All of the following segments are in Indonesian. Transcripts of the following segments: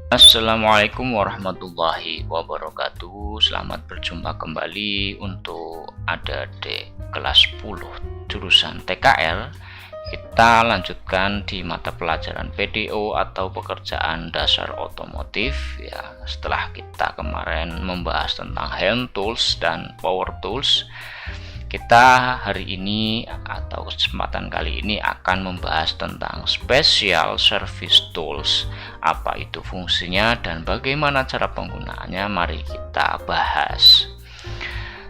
Assalamualaikum warahmatullahi wabarakatuh. Selamat berjumpa kembali untuk adik-adik kelas 10 jurusan TKL. Kita lanjutkan di mata pelajaran PDO atau pekerjaan dasar otomotif ya. Setelah kita kemarin membahas tentang hand tools dan power tools, kita hari ini atau kesempatan kali ini akan membahas tentang special service tools. Apa itu fungsinya dan bagaimana cara penggunaannya, mari kita bahas.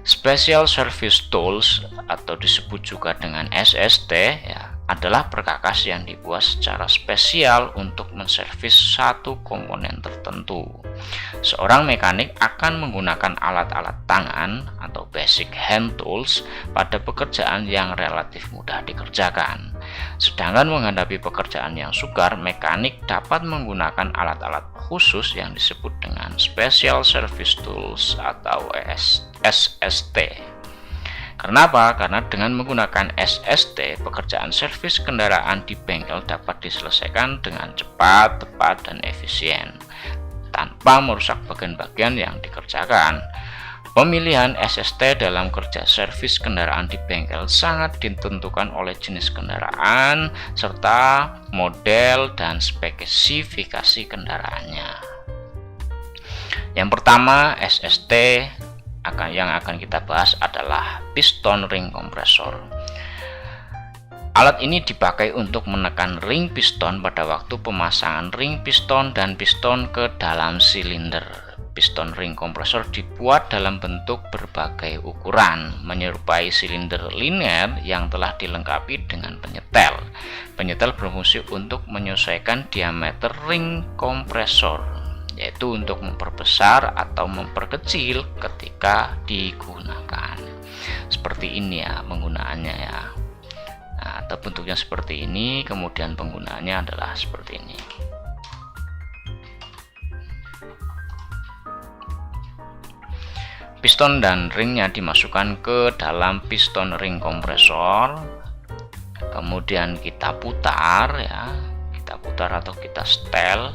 Special service tools atau disebut juga dengan SST ya, adalah perkakas yang dibuat secara spesial untuk menservis satu komponen tertentu. Seorang mekanik akan menggunakan alat-alat tangan atau basic hand tools pada pekerjaan yang relatif mudah dikerjakan. Sedangkan menghadapi pekerjaan yang sukar, mekanik dapat menggunakan alat-alat khusus yang disebut dengan special service tools atau SST. Kenapa? Karena dengan menggunakan SST, pekerjaan servis kendaraan di bengkel dapat diselesaikan dengan cepat, tepat, dan efisien tanpa merusak bagian-bagian yang dikerjakan. Pemilihan SST dalam kerja servis kendaraan di bengkel sangat ditentukan oleh jenis kendaraan serta model dan spesifikasi kendaraannya. Yang pertama, SST yang akan kita bahas adalah piston ring kompresor. Alat ini dipakai untuk menekan ring piston pada waktu pemasangan ring piston dan piston ke dalam silinder. Piston ring kompresor dibuat dalam bentuk berbagai ukuran, menyerupai silinder liner yang telah dilengkapi dengan penyetel. Penyetel berfungsi untuk menyesuaikan diameter ring kompresor, yaitu untuk memperbesar atau memperkecil ketika digunakan. Seperti ini ya penggunaannya ya. Nah, atau bentuknya seperti ini, kemudian penggunaannya adalah seperti ini. Piston dan ringnya dimasukkan ke dalam piston ring kompresor, kemudian kita putar ya, kita putar atau kita setel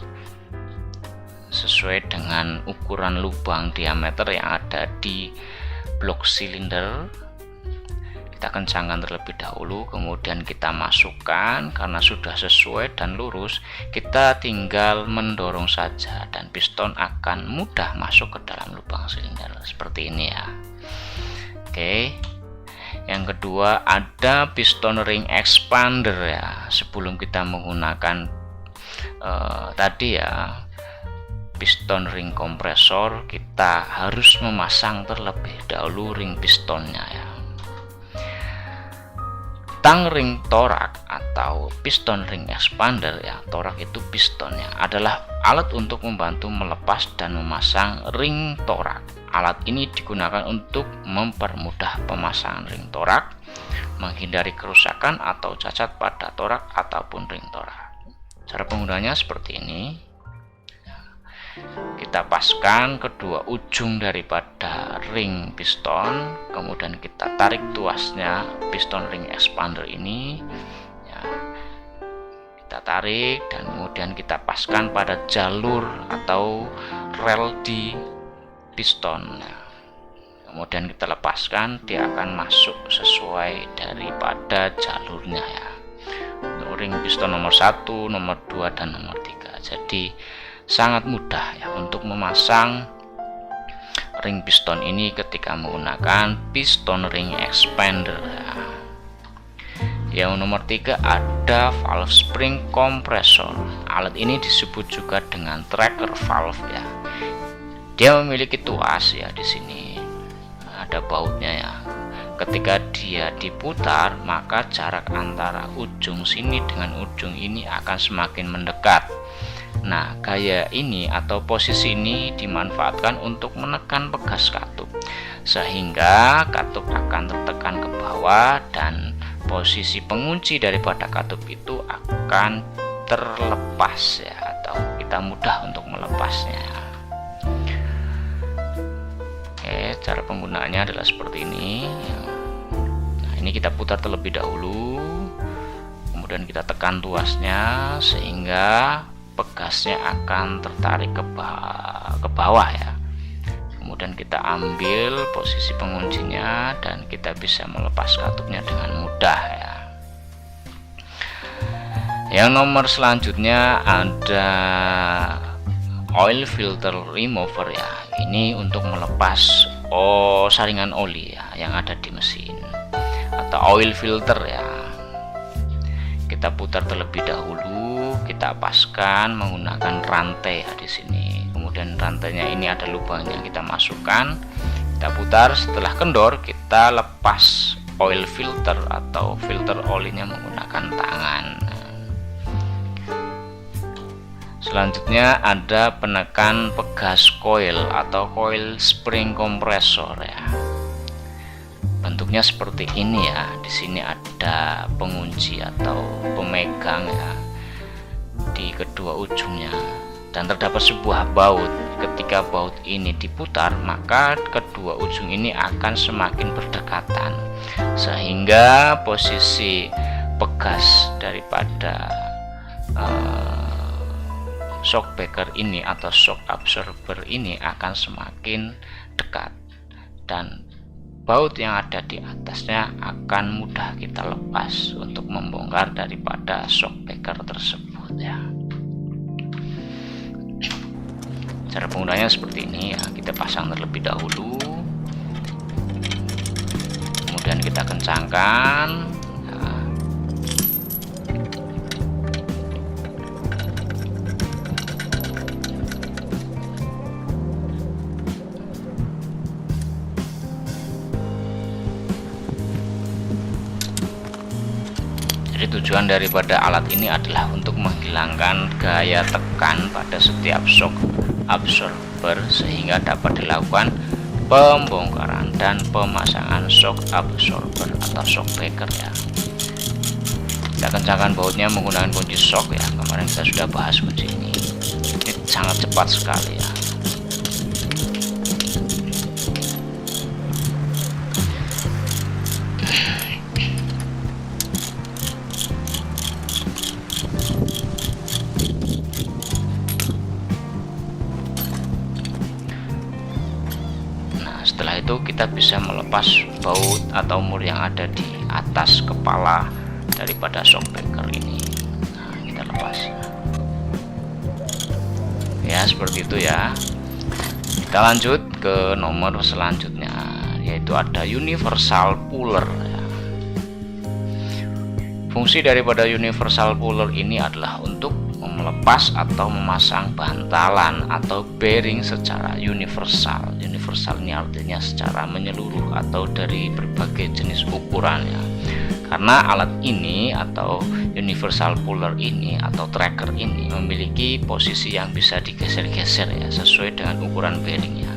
sesuai dengan ukuran lubang diameter yang ada di blok silinder. Kita kencangkan terlebih dahulu, kemudian kita masukkan. Karena sudah sesuai dan lurus, kita tinggal mendorong saja dan piston akan mudah masuk ke dalam lubang silinder seperti ini ya. Oke. Yang kedua ada piston ring expander ya. Sebelum kita menggunakan tadi ya piston ring kompresor, kita harus memasang terlebih dahulu ring pistonnya ya. Tang ring torak atau piston ring expander ya, torak itu pistonnya, adalah alat untuk membantu melepas dan memasang ring torak. Alat ini digunakan untuk mempermudah pemasangan ring torak, menghindari kerusakan atau cacat pada torak ataupun ring torak. Cara penggunaannya seperti ini. Kita paskan kedua ujung daripada ring piston, kemudian kita tarik tuasnya piston ring expander ini ya. Kita tarik dan kemudian kita paskan pada jalur atau rel di piston ya. Kemudian kita lepaskan, dia akan masuk sesuai daripada jalurnya ya. Untuk ring piston nomor 1, nomor 2, dan nomor 3. Jadi sangat mudah ya untuk memasang ring piston ini ketika menggunakan piston ring expander ya. Yang nomor 3 ada valve spring kompresor. Alat ini disebut juga dengan tracker valve ya. Dia memiliki tuas ya, di sini ada bautnya ya. Ketika dia diputar, maka jarak antara ujung sini dengan ujung ini akan semakin mendekat. Nah, gaya ini atau posisi ini dimanfaatkan untuk menekan pegas katup, sehingga katup akan tertekan ke bawah dan posisi pengunci daripada katup itu akan terlepas ya, atau kita mudah untuk melepasnya. Oke, cara penggunaannya adalah seperti ini. Nah, ini kita putar terlebih dahulu, kemudian kita tekan tuasnya sehingga pegasnya akan tertarik ke bawah ya. Kemudian kita ambil posisi penguncinya dan kita bisa melepas katupnya dengan mudah ya. Yang nomor selanjutnya ada oil filter remover ya. Ini untuk melepas saringan oli ya yang ada di mesin, atau oil filter ya. Kita putar terlebih dahulu, kita paskan menggunakan rantai ya di sini. Kemudian rantainya ini ada lubangnya, kita masukkan, kita putar. Setelah kendor, kita lepas oil filter atau filter olinya menggunakan tangan. Selanjutnya ada penekan pegas coil atau coil spring kompresor ya. Bentuknya seperti ini ya. Di sini ada pengunci atau pemegang ya di kedua ujungnya, dan terdapat sebuah baut. Ketika baut ini diputar, maka kedua ujung ini akan semakin berdekatan sehingga posisi pegas daripada shock breaker ini atau shock absorber ini akan semakin dekat, dan baut yang ada di atasnya akan mudah kita lepas untuk membongkar daripada shock breaker tersebut ya. Cara penggunaannya seperti ini ya. Kita pasang terlebih dahulu, kemudian kita kencangkan ya. Jadi tujuan daripada alat ini adalah untuk menghilangkan gaya tekan pada setiap shock absorber sehingga dapat dilakukan pembongkaran dan pemasangan shock absorber atau shock breaker ya. Kita kencangkan bautnya menggunakan kunci shock ya. Kemarin kita sudah bahas kunci ini sangat cepat sekali ya. Setelah itu kita bisa melepas baut atau mur yang ada di atas kepala daripada shock breaker ini. Nah, kita lepas ya, seperti itu ya. Kita lanjut ke nomor selanjutnya, yaitu ada universal puller ya. Fungsi daripada universal puller ini adalah untuk melepas atau memasang bantalan atau bearing secara universal. Universal ini artinya secara menyeluruh atau dari berbagai jenis ukuran ya. Karena alat ini atau universal puller ini atau tracker ini memiliki posisi yang bisa digeser-geser ya sesuai dengan ukuran bearingnya.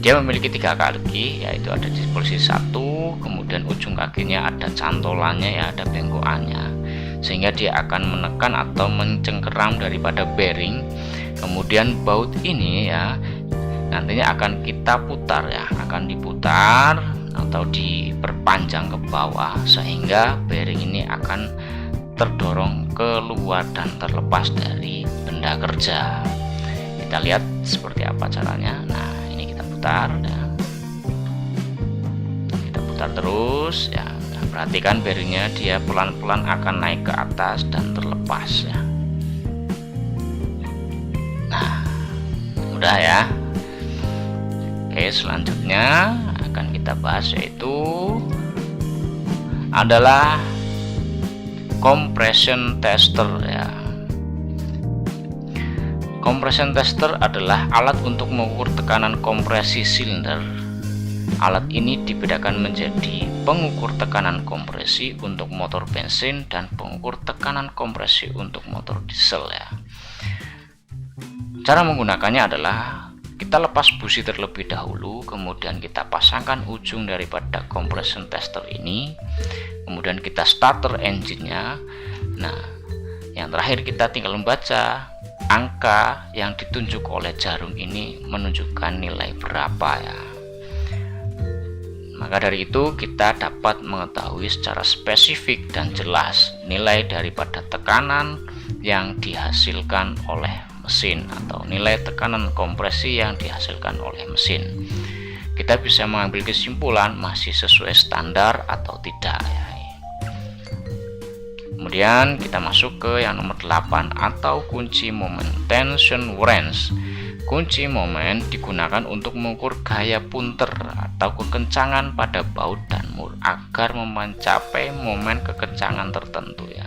Dia memiliki 3 kaki, yaitu ada di posisi 1, kemudian ujung kakinya ada cantolannya ya, ada bengkokannya, sehingga dia akan menekan atau mencengkeram daripada bearing. Kemudian baut ini ya nantinya akan kita putar ya, akan diputar atau diperpanjang ke bawah sehingga bearing ini akan terdorong keluar dan terlepas dari benda kerja. Kita lihat seperti apa caranya. Nah, ini kita putar ya. Kita putar terus ya. Perhatikan bearingnya, dia pelan-pelan akan naik ke atas dan terlepas ya. Nah, mudah ya. Oke, selanjutnya akan kita bahas yaitu adalah compression tester ya. Compression tester adalah alat untuk mengukur tekanan kompresi silinder. Alat ini dibedakan menjadi pengukur tekanan kompresi untuk motor bensin dan pengukur tekanan kompresi untuk motor diesel ya. Cara menggunakannya adalah kita lepas busi terlebih dahulu, kemudian kita pasangkan ujung daripada compression tester ini, kemudian kita starter engine-nya. Nah, yang terakhir kita tinggal membaca angka yang ditunjuk oleh jarum ini menunjukkan nilai berapa ya. Maka dari itu kita dapat mengetahui secara spesifik dan jelas nilai daripada tekanan yang dihasilkan oleh mesin atau nilai tekanan kompresi yang dihasilkan oleh mesin. Kita bisa mengambil kesimpulan masih sesuai standar atau tidak ya. Kemudian kita masuk ke yang nomor 8 atau kunci momen tension wrench. Kunci momen digunakan untuk mengukur gaya punter atau kekencangan pada baut dan mur agar mencapai momen kekencangan tertentu ya.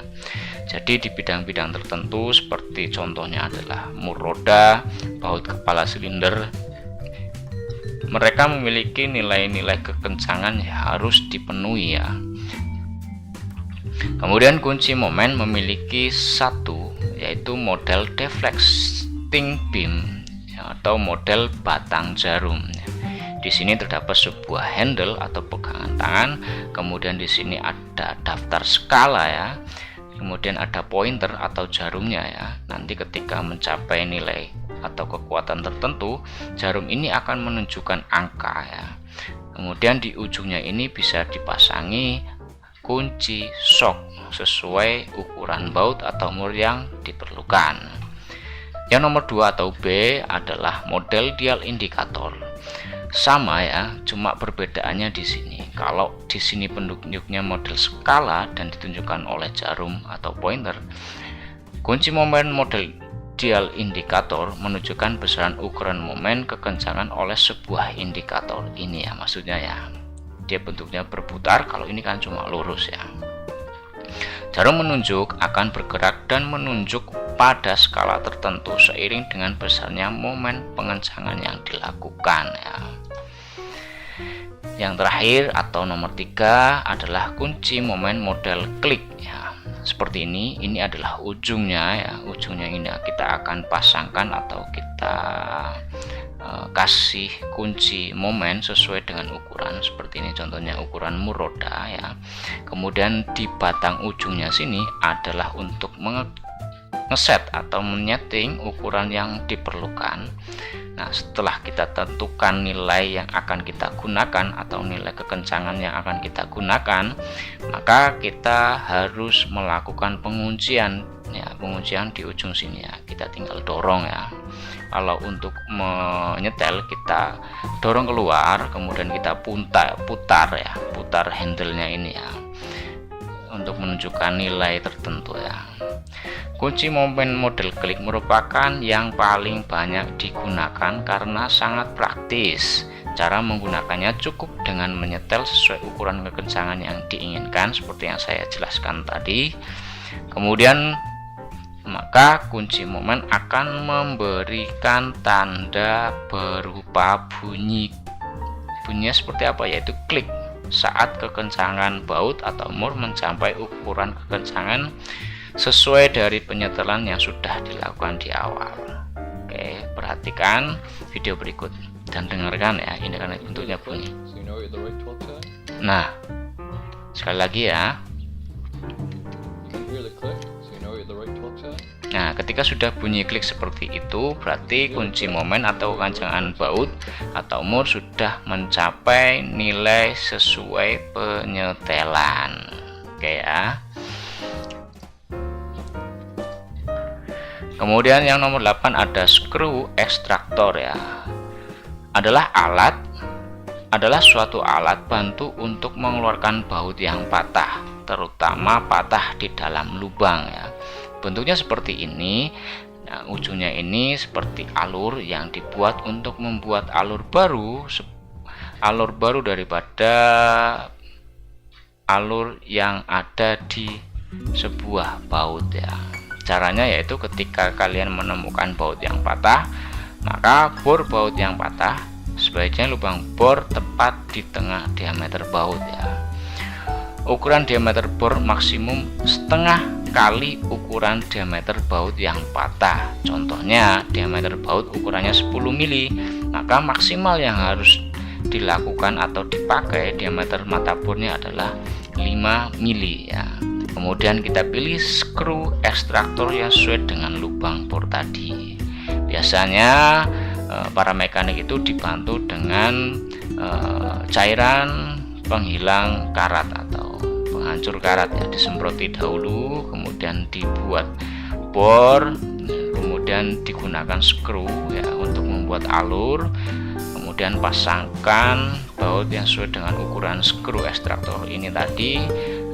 Jadi di bidang-bidang tertentu seperti contohnya adalah mur roda, baut kepala silinder, mereka memiliki nilai-nilai kekencangan yang harus dipenuhi ya. Kemudian kunci momen memiliki satu, yaitu model deflecting beam atau model batang jarum. Di sini terdapat sebuah handle atau pegangan tangan, kemudian di sini ada daftar skala ya. Kemudian ada pointer atau jarumnya ya. Nanti ketika mencapai nilai atau kekuatan tertentu, jarum ini akan menunjukkan angka ya. Kemudian di ujungnya ini bisa dipasangi kunci shock sesuai ukuran baut atau mur yang diperlukan. Yang nomor 2 atau B adalah model dial indikator. Sama ya, cuma perbedaannya di sini. Kalau di sini penunjuknya model skala dan ditunjukkan oleh jarum atau pointer, kunci momen model dial indikator menunjukkan besaran ukuran momen kekencangan oleh sebuah indikator. Ini ya maksudnya ya. Dia bentuknya berputar, kalau ini kan cuma lurus ya. Jarum menunjuk akan bergerak dan menunjuk pada skala tertentu seiring dengan besarnya momen pengencangan yang dilakukan ya. Yang terakhir atau nomor 3 adalah kunci momen model klik ya. Seperti ini adalah ujungnya ya. Ujungnya ini kita akan pasangkan atau kita kasih kunci momen sesuai dengan ukuran seperti ini, contohnya ukuran mur roda ya. Kemudian di batang ujungnya sini adalah untuk ngeset atau menyeting ukuran yang diperlukan. Nah, setelah kita tentukan nilai yang akan kita gunakan atau nilai kekencangan yang akan kita gunakan, maka kita harus melakukan penguncian ya, penguncian di ujung sini ya. Kita tinggal dorong ya. Kalau untuk menyetel kita dorong keluar, kemudian kita putar ya, putar handle-nya ini ya, untuk menunjukkan nilai tertentu ya. Kunci momen model klik merupakan yang paling banyak digunakan karena sangat praktis. Cara menggunakannya cukup dengan menyetel sesuai ukuran kekencangan yang diinginkan seperti yang saya jelaskan tadi. Kemudian maka kunci momen akan memberikan tanda berupa bunyi. Bunyinya seperti apa? Yaitu klik saat kekencangan baut atau mur mencapai ukuran kekencangan sesuai dari penyetelan yang sudah dilakukan di awal. Oke, perhatikan video berikut dan dengarkan ya, ini kan bentuknya bunyi. Nah, sekali lagi ya. Nah, ketika sudah bunyi klik seperti itu, berarti kunci momen atau kekencangan baut atau mur sudah mencapai nilai sesuai penyetelan. Oke ya. Kemudian yang nomor 8 ada screw extractor ya. Adalah suatu alat bantu untuk mengeluarkan baut yang patah, terutama patah di dalam lubang ya. Bentuknya seperti ini. Nah, ujungnya ini seperti alur yang dibuat untuk membuat alur baru daripada alur yang ada di sebuah baut ya. Caranya yaitu ketika kalian menemukan baut yang patah, maka bor baut yang patah sebaiknya lubang bor tepat di tengah diameter baut ya. Ukuran diameter bor maksimum setengah kali ukuran diameter baut yang patah. Contohnya diameter baut ukurannya 10 mili, maka maksimal yang harus dilakukan atau dipakai diameter mata bornya adalah 5 mili ya. Kemudian kita pilih screw extractor yang sesuai dengan lubang bor tadi. Biasanya para mekanik itu dibantu dengan cairan penghilang karat atau penghancur karat ya, disemproti dahulu, kemudian dibuat bor, kemudian digunakan skru ya untuk membuat alur, kemudian pasangkan baut yang sesuai dengan ukuran skru ekstraktor ini tadi.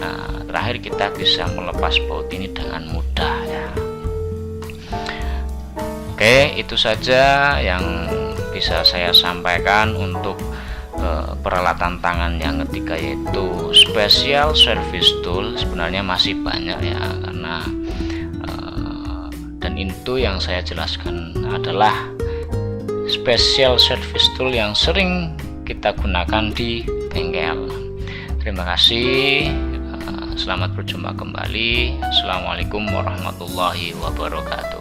Nah, terakhir kita bisa melepas baut ini dengan mudah ya. Oke, itu saja yang bisa saya sampaikan untuk peralatan tangan yang ketiga, yaitu special service tool. Sebenarnya masih banyak ya, karena dan itu yang saya jelaskan adalah special service tool yang sering kita gunakan di bengkel. Terima kasih, selamat berjumpa kembali. Assalamualaikum warahmatullahi wabarakatuh.